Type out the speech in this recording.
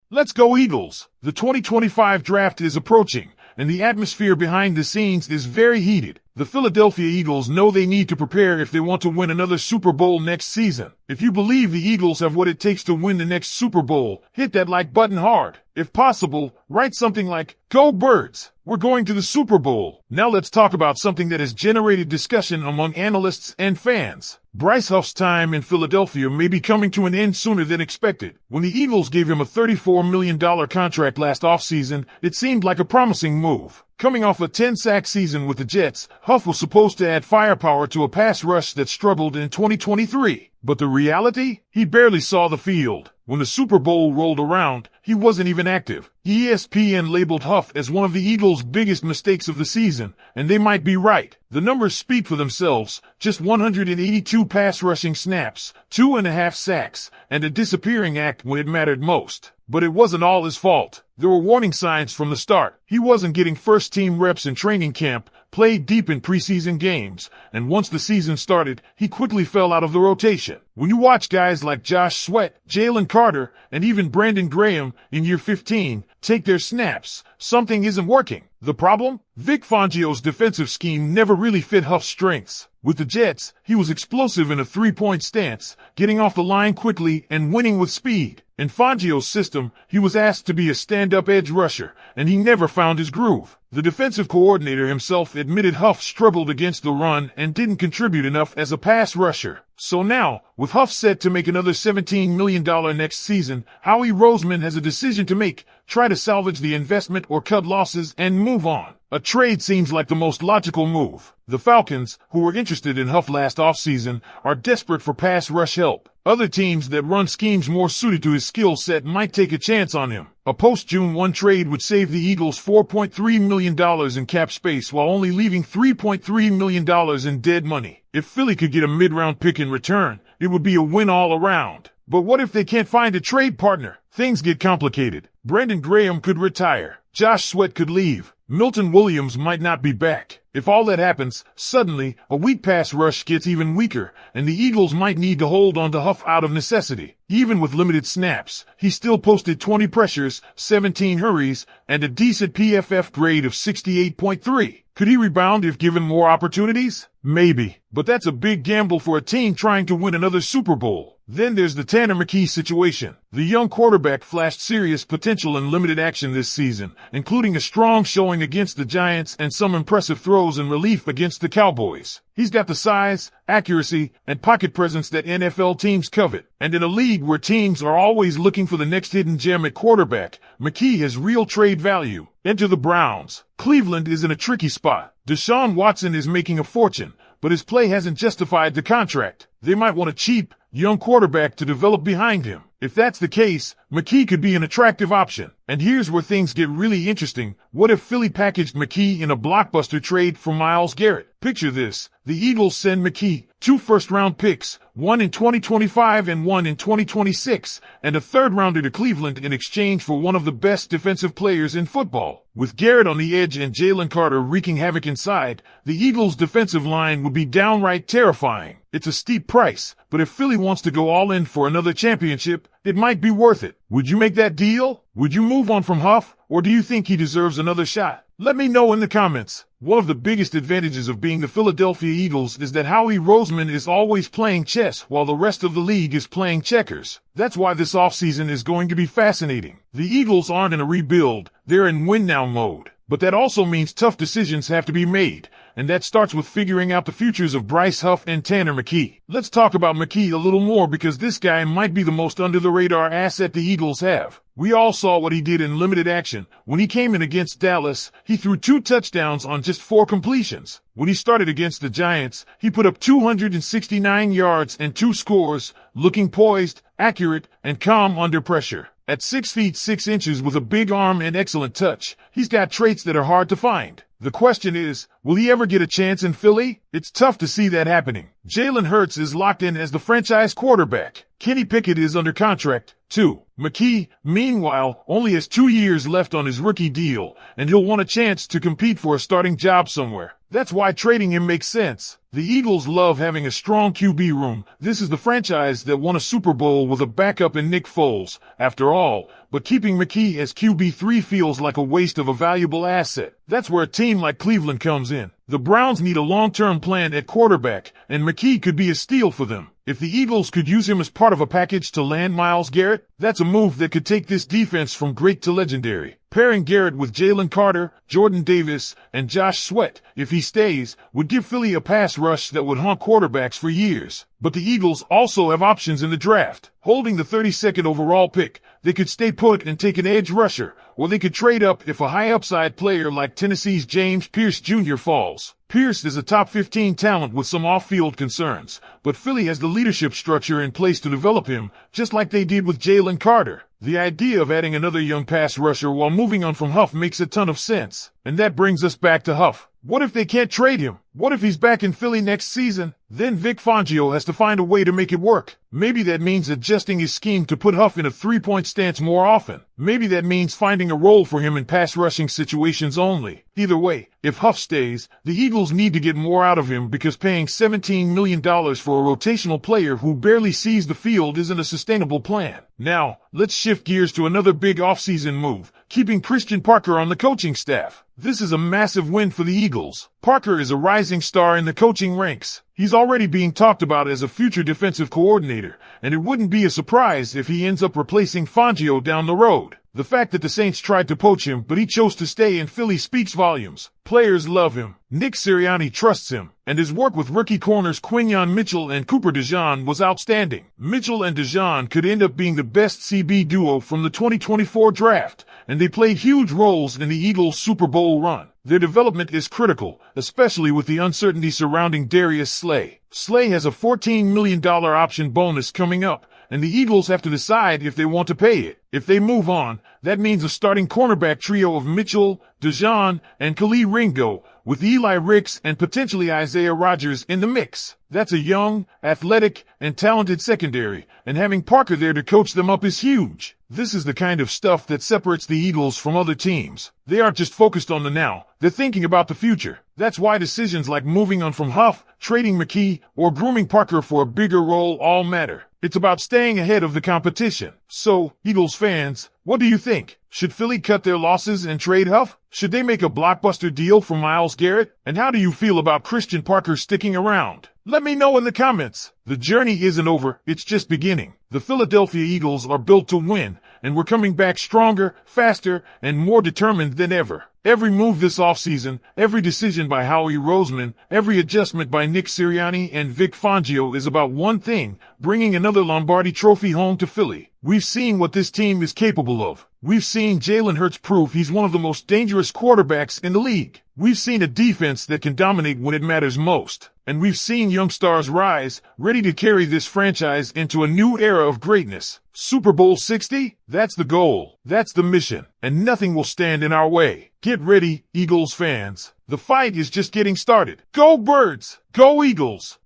Let's go Eagles! The 2025 draft is approaching, and the atmosphere behind the scenes is very heated. The Philadelphia Eagles know they need to prepare if they want to win another Super Bowl next season. If you believe the Eagles have what it takes to win the next Super Bowl, hit that like button hard. If possible, write something like, "Go Birds! We're going to the Super Bowl." Now let's talk about something that has generated discussion among analysts and fans. Bryce Huff's time in Philadelphia may be coming to an end sooner than expected. When the Eagles gave him a $34 million contract last offseason, it seemed like a promising move. Coming off a 10-sack season with the Jets, Huff was supposed to add firepower to a pass rush that struggled in 2023. But the reality? He barely saw the field. When the Super Bowl rolled around, he wasn't even active. ESPN labeled Huff as one of the Eagles' biggest mistakes of the season, and they might be right. The numbers speak for themselves. Just 182 pass rushing snaps, 2.5 sacks, and a disappearing act when it mattered most. But it wasn't all his fault. There were warning signs from the start. He wasn't getting first-team reps in training camp, played deep in preseason games, and once the season started, he quickly fell out of the rotation. When you watch guys like Josh Sweat, Jalen Carter, and even Brandon Graham in year 15 take their snaps, something isn't working. The problem? Vic Fangio's defensive scheme never really fit Huff's strengths. With the Jets, he was explosive in a three-point stance, getting off the line quickly and winning with speed. In Fangio's system, he was asked to be a stand-up edge rusher, and he never found his groove. The defensive coordinator himself admitted Huff struggled against the run and didn't contribute enough as a pass rusher. So now, with Huff set to make another $17 million next season, Howie Roseman has a decision to make: try to salvage the investment or cut losses and move on. A trade seems like the most logical move. The Falcons, who were interested in Huff last offseason, are desperate for pass rush help. Other teams that run schemes more suited to his skill set might take a chance on him. A post-June 1 trade would save the Eagles $4.3 million in cap space while only leaving $3.3 million in dead money. If Philly could get a mid-round pick in return, it would be a win all around. But what if they can't find a trade partner? Things get complicated. Brandon Graham could retire. Josh Sweat could leave. Milton Williams might not be back. If all that happens, suddenly, a weak pass rush gets even weaker, and the Eagles might need to hold on to Huff out of necessity. Even with limited snaps, he still posted 20 pressures, 17 hurries, and a decent PFF grade of 68.3. Could he rebound if given more opportunities? Maybe. But that's a big gamble for a team trying to win another Super Bowl. Then there's the Tanner McKee situation. The young quarterback flashed serious potential in limited action this season, including a strong showing against the Giants and some impressive throws in relief against the Cowboys. He's got the size, accuracy, and pocket presence that NFL teams covet. And in a league where teams are always looking for the next hidden gem at quarterback, McKee has real trade value. Enter the Browns. Cleveland is in a tricky spot. Deshaun Watson is making a fortune, but his play hasn't justified the contract. They might want a cheap, young quarterback to develop behind him. If that's the case, McKee could be an attractive option. And here's where things get really interesting. What if Philly packaged McKee in a blockbuster trade for Myles Garrett? Picture this. The Eagles send McKee 2 first-round picks, one in 2025 and one in 2026, and a third-rounder to Cleveland in exchange for one of the best defensive players in football. With Garrett on the edge and Jalen Carter wreaking havoc inside, the Eagles' defensive line would be downright terrifying. It's a steep price, but if Philly wants to go all in for another championship, it might be worth it. Would you make that deal? Would you move on from Huff, or do you think he deserves another shot? Let me know in the comments. One of the biggest advantages of being the Philadelphia Eagles is that Howie Roseman is always playing chess while the rest of the league is playing checkers. That's why this offseason is going to be fascinating. The Eagles aren't in a rebuild, they're in win-now mode. But that also means tough decisions have to be made, and that starts with figuring out the futures of Bryce Huff and Tanner McKee. Let's talk about McKee a little more because this guy might be the most under-the-radar asset the Eagles have. We all saw what he did in limited action. When he came in against Dallas, he threw 2 touchdowns on just 4 completions. When he started against the Giants, he put up 269 yards and 2 scores, looking poised, accurate, and calm under pressure. At 6 feet 6 inches with a big arm and excellent touch, he's got traits that are hard to find. The question is, will he ever get a chance in Philly? It's tough to see that happening. Jalen Hurts is locked in as the franchise quarterback. Kenny Pickett is under contract, too. McKee, meanwhile, only has 2 years left on his rookie deal, and he'll want a chance to compete for a starting job somewhere. That's why trading him makes sense. The Eagles love having a strong QB room. This is the franchise that won a Super Bowl with a backup in Nick Foles, after all, but keeping McKee as QB3 feels like a waste of a valuable asset. That's where a team like Cleveland comes in. The Browns need a long-term plan at quarterback, and McKee could be a steal for them. If the Eagles could use him as part of a package to land Myles Garrett, that's a move that could take this defense from great to legendary. Pairing Garrett with Jalen Carter, Jordan Davis, and Josh Sweat, if he stays, would give Philly a pass rush that would haunt quarterbacks for years. But the Eagles also have options in the draft. Holding the 32nd overall pick, they could stay put and take an edge rusher, or they could trade up if a high-upside player like Tennessee's James Pierce Jr. falls. Pierce is a top 15 talent with some off-field concerns, but Philly has the leadership structure in place to develop him, just like they did with Jalen Carter. The idea of adding another young pass rusher while moving on from Huff makes a ton of sense. And that brings us back to Huff. What if they can't trade him? What if he's back in Philly next season? Then Vic Fangio has to find a way to make it work. Maybe that means adjusting his scheme to put Huff in a three-point stance more often. Maybe that means finding a role for him in pass rushing situations only. Either way, if Huff stays, the Eagles need to get more out of him because paying $17 million for a rotational player who barely sees the field isn't a sustainable plan. Now, let's shift gears to another big offseason move, keeping Christian Parker on the coaching staff. This is a massive win for the Eagles. Parker is a rising star in the coaching ranks. He's already being talked about as a future defensive coordinator, and it wouldn't be a surprise if he ends up replacing Fangio down the road. The fact that the Saints tried to poach him, but he chose to stay in Philly speaks volumes. Players love him. Nick Sirianni trusts him, and his work with rookie corners Quinyon Mitchell and Cooper DeJean was outstanding. Mitchell and DeJean could end up being the best CB duo from the 2024 draft, and they played huge roles in the Eagles' Super Bowl run. Their development is critical, especially with the uncertainty surrounding Darius Slay. Slay has a $14 million option bonus coming up, and the Eagles have to decide if they want to pay it. If they move on, that means a starting cornerback trio of Mitchell, DeJean, and Khalil Ringo, with Eli Ricks and potentially Isaiah Rodgers in the mix. That's a young, athletic, and talented secondary, and having Parker there to coach them up is huge. This is the kind of stuff that separates the Eagles from other teams. They aren't just focused on the now, they're thinking about the future. That's why decisions like moving on from Huff, trading McKee, or grooming Parker for a bigger role all matter. It's about staying ahead of the competition. So, Eagles fans, what do you think? Should Philly cut their losses and trade Huff? Should they make a blockbuster deal for Myles Garrett? And how do you feel about Christian Parker sticking around? Let me know in the comments. The journey isn't over, it's just beginning. The Philadelphia Eagles are built to win, and we're coming back stronger, faster, and more determined than ever. Every move this offseason, every decision by Howie Roseman, every adjustment by Nick Sirianni and Vic Fangio is about one thing, bringing another Lombardi trophy home to Philly. We've seen what this team is capable of. We've seen Jalen Hurts prove he's one of the most dangerous quarterbacks in the league. We've seen a defense that can dominate when it matters most. And we've seen young stars rise, ready to carry this franchise into a new era of greatness. Super Bowl 60? That's the goal. That's the mission. And nothing will stand in our way. Get ready, Eagles fans. The fight is just getting started. Go Birds! Go Eagles!